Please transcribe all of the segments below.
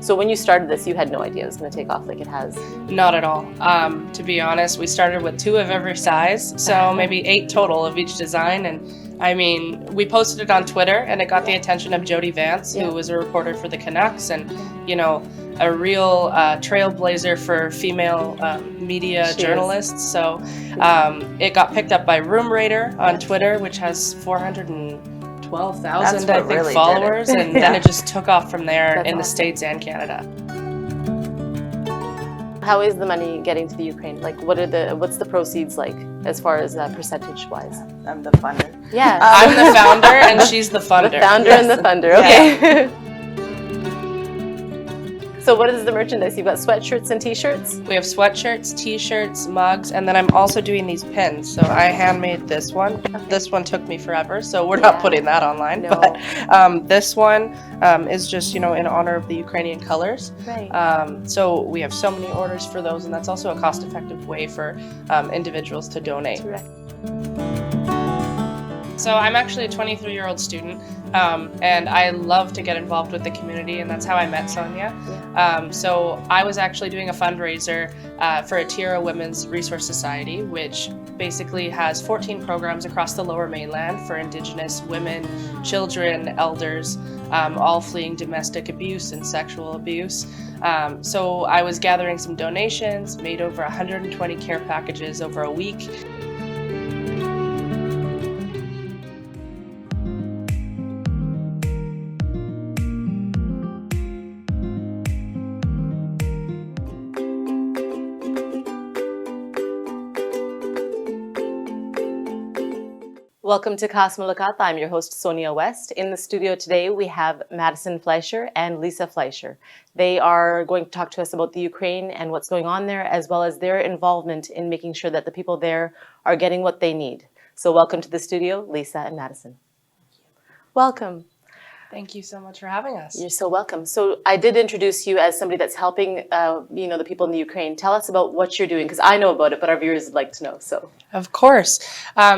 So when you started this, you had no idea it was going to take off like it has? Not at all. To be honest, we started with 2 of every size, so maybe 8 total of each design. And I mean, we posted it on Twitter and it got the attention of Jody Vance, who was a reporter for the Canucks and, you know, a real trailblazer for female media journalists. So it got picked up by Room Raider on Twitter, which has 412,000 I think really followers, and then it just took off from there in the States and Canada. How is the money getting to the Ukraine? Like, what's the proceeds like as far as percentage-wise? I'm the funder. Yeah. I'm the founder and she's the funder. The founder and the funder, okay. So what is the merchandise? You've got sweatshirts and t-shirts? We have sweatshirts, t-shirts, mugs, and then I'm also doing these pins. So I handmade this one. This one took me forever, so we're not putting that online. No. But this one is just, you know, in honor of the Ukrainian colors. Right. So we have so many orders for those, and that's also a cost-effective way for individuals to donate. Correct. So I'm actually a 23-year-old student, and I love to get involved with the community, and that's how I met Sonia. So I was actually doing a fundraiser for Atira Women's Resource Society, which basically has 14 programs across the Lower Mainland for Indigenous women, children, elders, all fleeing domestic abuse and sexual abuse. So I was gathering some donations, made over 120 care packages over a week. Welcome to Khas Mulakat. I'm your host, Sonia West. In the studio today, we have Madison Fleischer and Lisa Fleischer. They are going to talk to us about the Ukraine and what's going on there, as well as their involvement in making sure that the people there are getting what they need. So welcome to the studio, Lisa and Madison. Welcome. Thank you so much for having us. You're so welcome. So I did introduce you as somebody that's helping, you know, the people in the Ukraine. Tell us about what you're doing, because I know about it, but our viewers would like to know. So. Of course.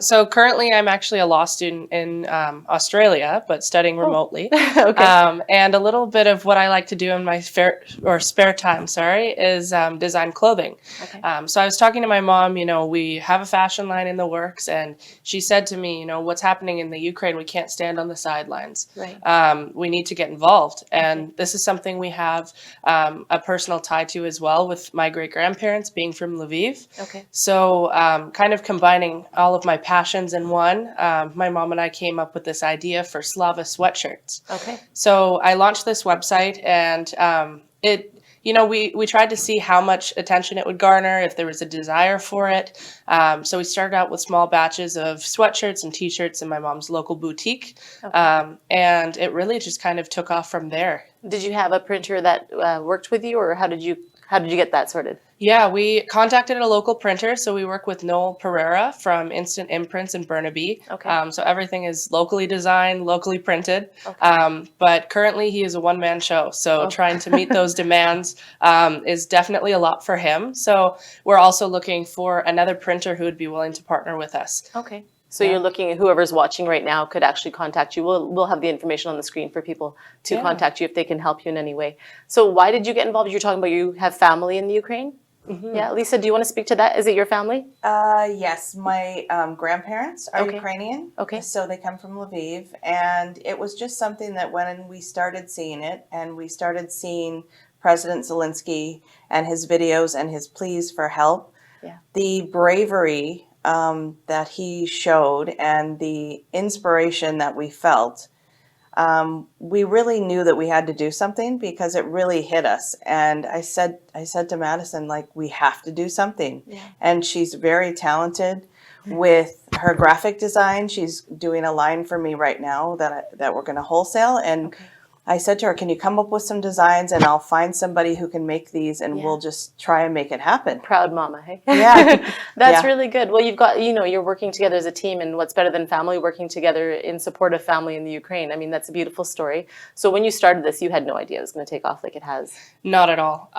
So currently I'm actually a law student in Australia, but studying remotely. Okay. And a little bit of what I like to do in my spare time, is design clothing. Okay. So I was talking to my mom, you know, we have a fashion line in the works, and she said to me, you know, what's happening in the Ukraine, we can't stand on the sidelines. Right. We need to get involved. And this is something we have a personal tie to as well, with my great-grandparents being from Lviv. Okay. So kind of combining all of my passions in one, my mom and I came up with this idea for Slava Sweatshirts. Okay. So I launched this website, and you know, we tried to see how much attention it would garner, if there was a desire for it. So we started out with small batches of sweatshirts and t-shirts in my mom's local boutique. Okay. And it really just kind of took off from there. Did you have a printer that worked with you, or how did you get that sorted? Yeah, we contacted a local printer. So we work with Noel Pereira from Instant Imprints in Burnaby. Okay. So everything is locally designed, locally printed. Okay. But currently he is a one-man show. So trying to meet those demands is definitely a lot for him. So we're also looking for another printer who would be willing to partner with us. Okay. So you're looking at whoever's watching right now could actually contact you. We'll have the information on the screen for people to contact you if they can help you in any way. So why did you get involved? You're talking about you have family in the Ukraine? Mm-hmm. Yeah. Lisa, do you want to speak to that? Is it your family? Yes, my grandparents are Ukrainian. Okay. So they come from Lviv, and it was just something that when we started seeing it, and we started seeing President Zelensky and his videos and his pleas for help, the bravery that he showed and the inspiration that we felt, we really knew that we had to do something, because it really hit us. And I said to Madison, like, we have to do something. Yeah. And she's very talented with her graphic design. She's doing a line for me right now that we're going to wholesale. And I said to her, can you come up with some designs, and I'll find somebody who can make these, and we'll just try and make it happen. Proud mama, hey? Yeah. That's really good. Well, you've got, you know, you're working together as a team, and what's better than family working together in support of family in the Ukraine? I mean, that's a beautiful story. So when you started this, you had no idea it was going to take off like it has? Not at all.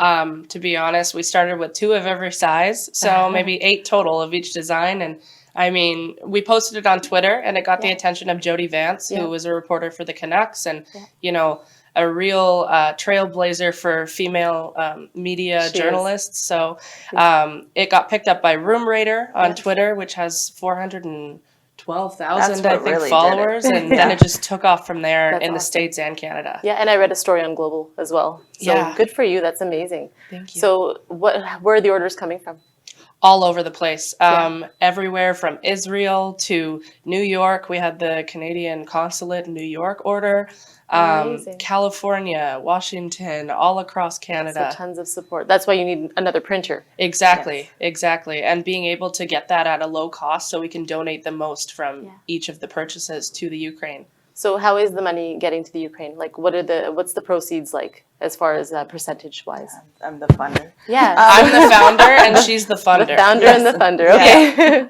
To be honest, we started with 2 of every size, so maybe 8 total of each design. And I mean, we posted it on Twitter, and it got the attention of Jody Vance, who was a reporter for the Canucks, and you know, a real trailblazer for female media journalists. So it got picked up by Room Raider on Twitter, which has 412,000, I think, really followers, and then it just took off from there in the awesome. States and Canada. Yeah, and I read a story on Global as well. So good for you. That's amazing. Thank you. So where are the orders coming from? All over the place, everywhere from Israel to New York. We had the Canadian consulate in New York order, California, Washington, all across Canada. So tons of support. That's why you need another printer. Exactly, exactly. And being able to get that at a low cost so we can donate the most from each of the purchases to the Ukraine. So how is the money getting to the Ukraine? Like, what's the proceeds like as far as percentage-wise? I'm the funder. Yeah. I'm the founder and she's the funder. The founder and the funder. Okay.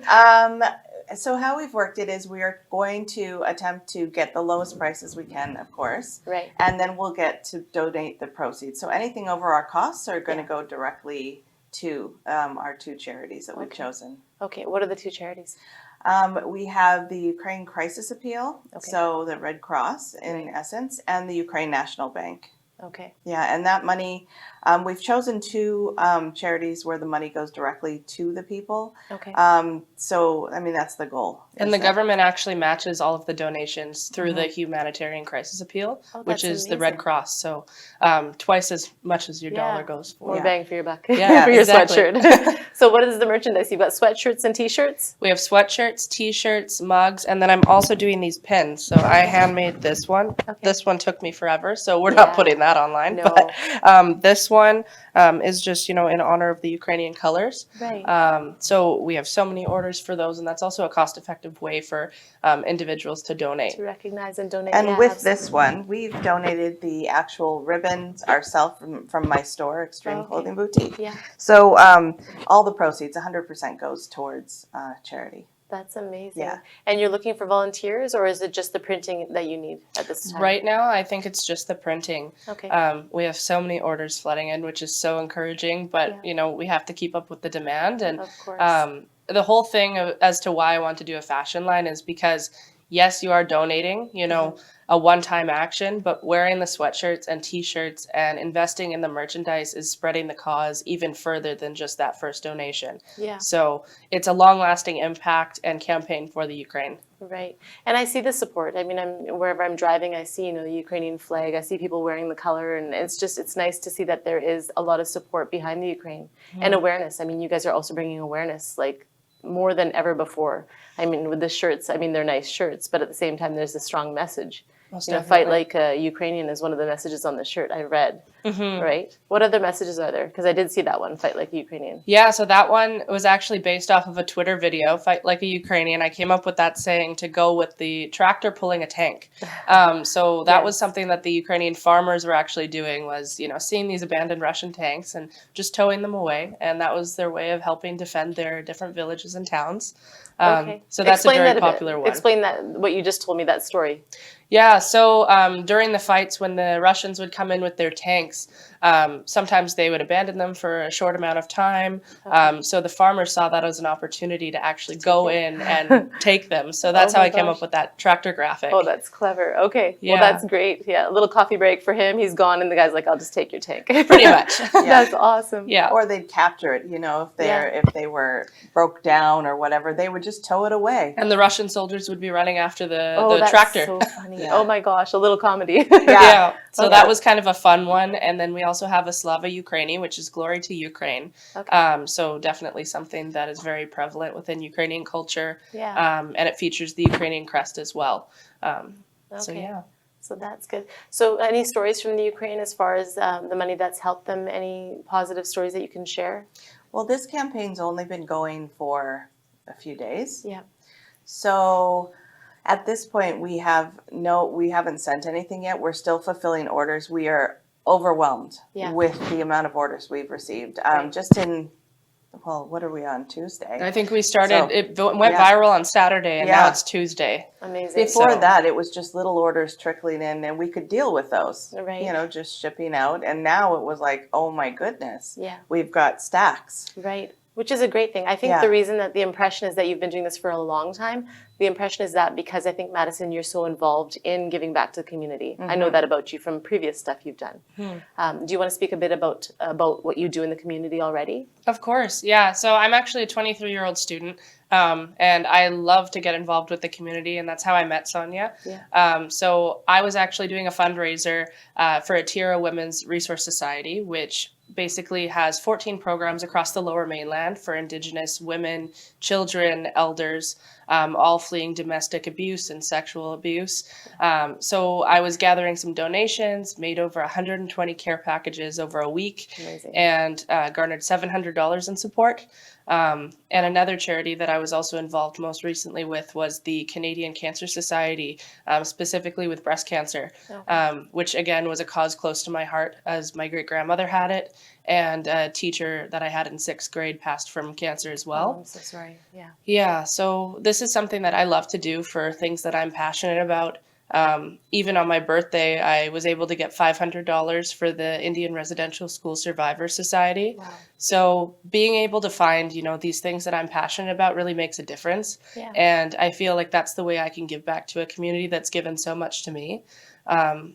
So how we've worked it is we are going to attempt to get the lowest prices we can, of course. Right. And then we'll get to donate the proceeds. So anything over our costs are going to go directly to our 2 charities that we've chosen. Okay. What are the 2 charities? We have the Ukraine Crisis Appeal, so the Red Cross in essence, and the Ukraine National Bank. Okay. Yeah, and that money, we've chosen 2 charities where the money goes directly to the people. Okay. So, I mean, that's the goal. And the government actually matches all of the donations through the Humanitarian Crisis Appeal, which is the Red Cross. So twice as much as your dollar goes for. More bang for your buck. Yeah, for your exactly. sweatshirt. So what is the merchandise? You've got sweatshirts and T-shirts? We have sweatshirts, T-shirts, mugs, and then I'm also doing these pins. So I handmade this one. Okay. This one took me forever, so we're not putting that online. No. But this one is just, in honor of the Ukrainian colors. Right. So we have so many orders for those, and that's also a cost-effective way for individuals to donate. To recognize and donate. And with this one, we've donated the actual ribbons ourselves from my store, Extreme Clothing Boutique. Yeah. So all the proceeds, 100% goes towards charity. That's amazing. Yeah. And you're looking for volunteers, or is it just the printing that you need at this time? Right now, I think it's just the printing. Okay. We have so many orders flooding in, which is so encouraging, but, we have to keep up with the demand. And of course. The whole thing as to why I want to do a fashion line is because, yes, you are donating, a one-time action, but wearing the sweatshirts and T-shirts and investing in the merchandise is spreading the cause even further than just that first donation. Yeah. So it's a long-lasting impact and campaign for the Ukraine. Right. And I see the support. I mean, wherever I'm driving, I see, the Ukrainian flag. I see people wearing the color, and it's nice to see that there is a lot of support behind the Ukraine and awareness. I mean, you guys are also bringing awareness, like, more than ever before. I mean, with the shirts, they're nice shirts, but at the same time, there's a strong message. Fight like a Ukrainian is one of the messages on the shirt I read, right? What other messages are there? Because I did see that one, Fight Like a Ukrainian. Yeah, so that one was actually based off of a Twitter video, Fight Like a Ukrainian. I came up with that saying to go with the tractor pulling a tank. So that was something that the Ukrainian farmers were actually doing, was, seeing these abandoned Russian tanks and just towing them away. And that was their way of helping defend their different villages and towns. So that's a very popular one. Explain that, what you just told me, that story. Yeah, so during the fights, when the Russians would come in with their tanks, sometimes they would abandon them for a short amount of time. So the farmers saw that as an opportunity to actually go in and take them. So that's how I came up with that tractor graphic. Oh, that's clever. Okay. Yeah. Well, that's great. Yeah, a little coffee break for him. He's gone, and the guy's like, I'll just take your tank. Pretty much. That's awesome. Yeah. Or they'd capture it, if they were broke down or whatever, they would just tow it away. And the Russian soldiers would be running after the tractor. Oh, that's so funny. Yeah. Oh my gosh, a little comedy. Yeah. So that was kind of a fun one. And then we also have a Slava Ukraini, which is Glory to Ukraine. Okay. So definitely something that is very prevalent within Ukrainian culture. Yeah. And it features the Ukrainian crest as well. So yeah. So that's good. So any stories from the Ukraine as far as the money that's helped them? Any positive stories that you can share? Well, this campaign's only been going for a few days. Yeah. So at this point, we haven't sent anything yet. We're still fulfilling orders. We are overwhelmed with the amount of orders we've received. Just in, what are we on, Tuesday? I think we started, it went viral on Saturday, and now it's Tuesday. Amazing. Before that, it was just little orders trickling in, and we could deal with those, right. Just shipping out. And now it was like, oh my goodness, yeah, we've got stacks. Right. Which is a great thing. I think Yeah. the reason that the impression is that you've been doing this for a long time, the impression is that because I think, Madison, you're so involved in giving back to the community. I know that about you from previous stuff you've done. Do you want to speak a bit about what you do in the community already? Of course, yeah. So I'm actually a 23-year-old student, and I love to get involved with the community, and that's how I met Sonia. Yeah. So I was actually doing a fundraiser for a Atira Women's Resource Society, which basically has 14 programs across the Lower Mainland for Indigenous women, children, elders, all fleeing domestic abuse and sexual abuse. So I was gathering some donations, made over 120 care packages over a week, Amazing. and garnered $700 in support. And another charity that I was also involved most recently with was the Canadian Cancer Society, specifically with breast cancer, which again was a cause close to my heart, as my great-grandmother had it, and a teacher that I had in 6th grade passed from cancer as well. Oh, I'm so sorry. Yeah. Yeah, so this is something that I love to do for things that I'm passionate about. Even on my birthday, I was able to get $500 for the Indian Residential School Survivor Society. Wow. So being able to find, these things that I'm passionate about really makes a difference. Yeah. And I feel like that's the way I can give back to a community that's given so much to me.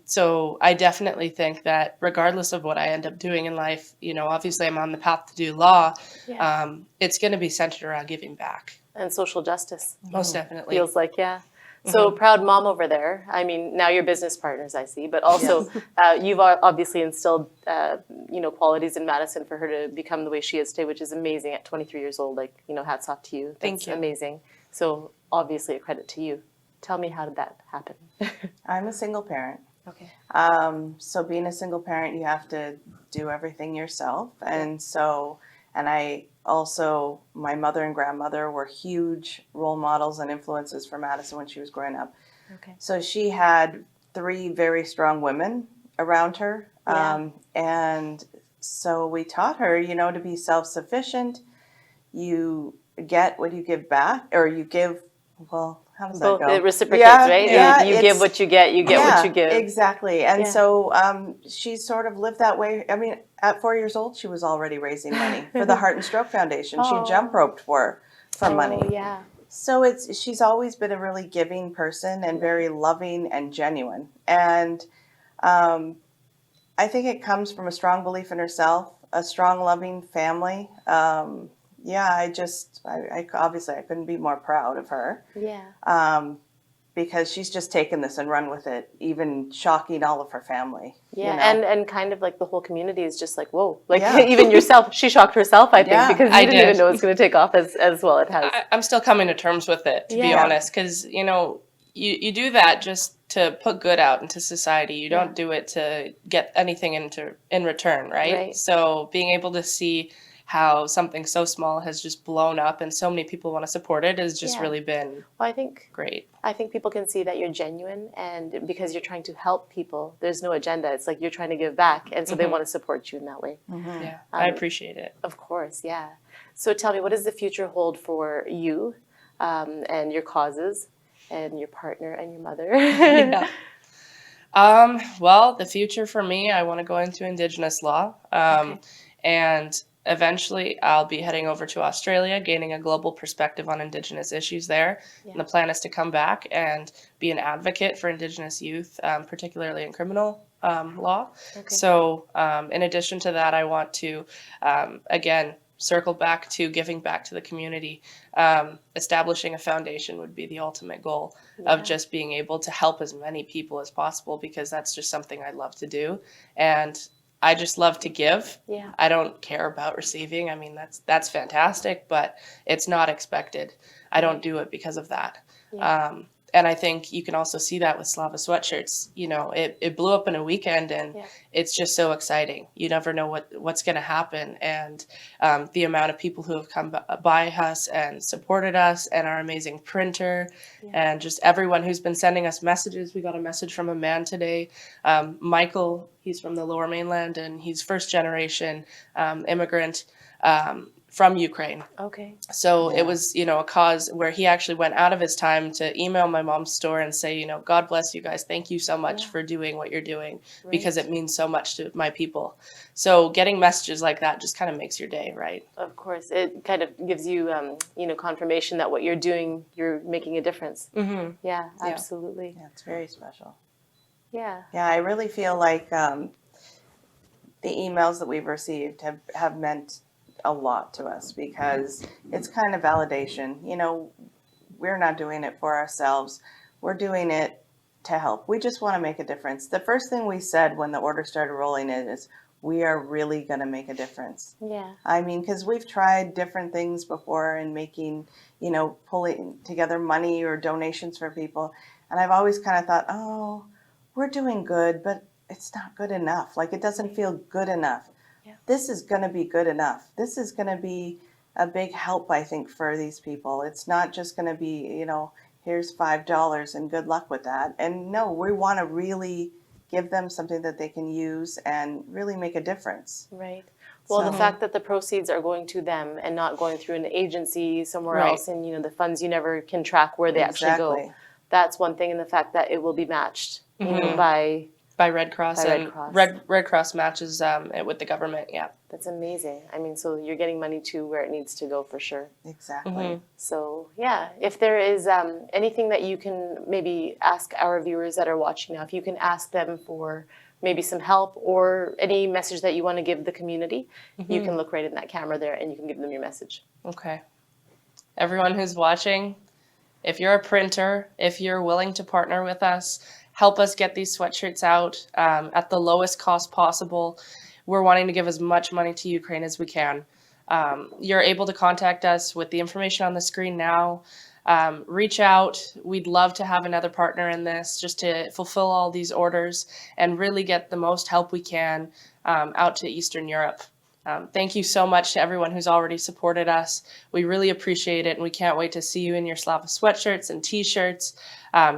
So I definitely think that regardless of what I end up doing in life, obviously I'm on the path to do law. Yeah. It's going to be centered around giving back. And social justice. Most definitely. Feels like, yeah. So proud mom over there. I mean, now you're business partners, I see, but also you've obviously instilled, qualities in Madison for her to become the way she is today, which is amazing at 23 years old. Like, hats off to you. That's Thank you. Amazing. So obviously a credit to you. Tell me, how did that happen? I'm a single parent. Okay. So being a single parent, you have to do everything yourself. And I also, my mother and grandmother were huge role models and influences for Madison when she was growing up. Okay. So she had 3 very strong women around her. Yeah. And so we taught her, to be self-sufficient. You get what you give back, or you give, well, how does that go? It reciprocates, right? Yeah, you give what you get, what you give. Exactly. And Yeah. so she sort of lived that way. I mean, at 4 years old, she was already raising money for the Heart and Stroke Foundation. Oh. She jump roped for money. Yeah. So she's always been a really giving person and very loving and genuine. And I think it comes from a strong belief in herself, a strong, loving family. I obviously I couldn't be more proud of her. Yeah. Because she's just taken this and run with it, even shocking all of her family. Yeah, and kind of like the whole community is just like, whoa. Like even yourself, she shocked herself, I think, Yeah, because you didn't even know it was going to take off as well it has. I'm still coming to terms with it, to be honest, because, you do that just to put good out into society. You don't do it to get anything in return, right? So being able to see how something so small has just blown up and so many people want to support it has just really been great. I think people can see that you're genuine, and because you're trying to help people, there's no agenda. It's like you're trying to give back, and so they want to support you in that way. Yeah, I appreciate it. Of course, yeah. So tell me, what does the future hold for you and your causes and your partner and your mother? Well, the future for me, I want to go into Indigenous law, and eventually I'll be heading over to Australia, gaining a global perspective on Indigenous issues there. Yeah. And the plan is to come back and be an advocate for Indigenous youth, particularly in criminal law. So in addition to that, I want to, again, circle back to giving back to the community. Establishing a foundation would be the ultimate goal of just being able to help as many people as possible, because that's just something I love to do. And I just love to give. Yeah. I don't care about receiving. I mean, that's fantastic, but it's not expected. I don't do it because of that. Yeah. And I think you can also see that with Slava Sweatshirts. It blew up in a weekend, and it's just so exciting. You never know what's going to happen. And the amount of people who have come by us and supported us, and our amazing printer, and just everyone who's been sending us messages. We got a message from a man today, Michael. He's from the Lower Mainland, and he's first generation immigrant from Ukraine. Okay. So it was, you know, a cause where he actually went out of his time to email my mom's store and say, you know, God bless you guys. Thank you so much for doing what you're doing because it means so much to my people. So getting messages like that just kind of makes your day, right? Of course. It kind of gives you, you know, confirmation that what you're doing, you're making a difference. Mm-hmm. Yeah, absolutely. Yeah, it's very special. Yeah. Yeah, I really feel like the emails that we've received have meant a lot to us because it's kind of validation. You know, we're not doing it for ourselves. We're doing it to help. We just want to make a difference. The first thing we said when the order started rolling in is, we are really going to make a difference. Yeah. I mean, because we've tried different things before and making, you know, pulling together money or donations for people. And I've always kind of thought, oh, we're doing good, but it's not good enough. Like, it doesn't feel good enough. This is going to be good enough. This is going to be a big help, I think, for these people. It's not just going to be, you know, here's $5 and good luck with that. And no, we want to really give them something that they can use and really make a difference. Right. Well, the fact that the proceeds are going to them and not going through an agency somewhere else, and, you know, the funds, you never can track where they actually go. That's one thing, and the fact that it will be matched, you know, by Red Cross, by and Red Cross. Red Cross matches it with the government. Yeah, that's amazing. I mean, so you're getting money to where it needs to go for sure. Exactly. So yeah, if there is anything that you can maybe ask our viewers that are watching now, if you can ask them for maybe some help or any message that you want to give the community, you can look right in that camera there and you can give them your message. Okay. Everyone who's watching, if you're a printer, if you're willing to partner with us, help us get these sweatshirts out at the lowest cost possible. We're wanting to give as much money to Ukraine as we can. You're able to contact us with the information on the screen now. Reach out. We'd love to have another partner in this just to fulfill all these orders and really get the most help we can out to Eastern Europe. Thank you so much to everyone who's already supported us. We really appreciate it, and we can't wait to see you in your Slava Sweatshirts and T-shirts.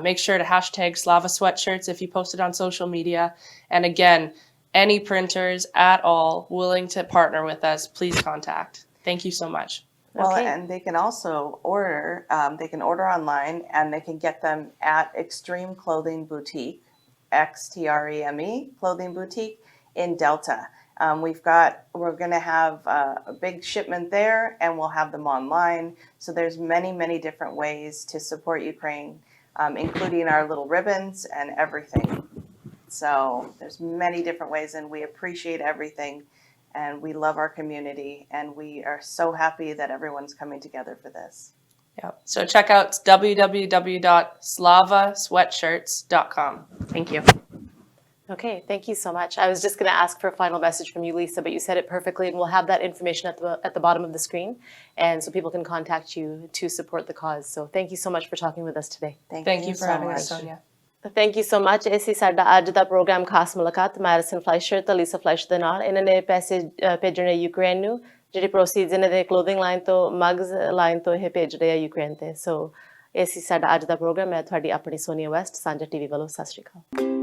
Make sure to hashtag Slava Sweatshirts if you post it on social media. And again, any printers at all willing to partner with us, please contact. Thank you so much. Well, and they can also order, they can order online, and they can get them at Extreme Clothing Boutique, XTREME Clothing Boutique in Delta. We're going to have a big shipment there, and we'll have them online. So there's many, many different ways to support Ukraine, including our little ribbons and everything. So there's many different ways, and we appreciate everything. And we love our community, and we are so happy that everyone's coming together for this. Yeah. So check out www.slavasweatshirts.com. Thank you. Okay, thank you so much. I was just going to ask for a final message from you, Lisa, but you said it perfectly, and we'll have that information at the bottom of the screen, and so people can contact you to support the cause. So thank you so much for talking with us today. Thank you for having us, Sonia. Thank you so much. इसी साडा आज दा programme खास मुलाकात medicine फ्लाइशर ते लीसा फ्लाइशर दे नाल इन्हां ने पैसे भेजने यूक्रेन नू जेह्ड़ी प्रोसीड्स इन्हां दे क्लोथिंग लाइन तो मग्स लाइन तो ਇਹ भेज रहे ਆ यूक्रेन ते सो इसी साडा आज दा प्रोग्राम मैं ਤੁਹਾਡੀ ਆਪਣੀ सोनिया वेस्ट सांझा टीवी ਵੱਲੋਂ ਸਤਿ ਸ਼੍ਰੀ ਅਕਾਲ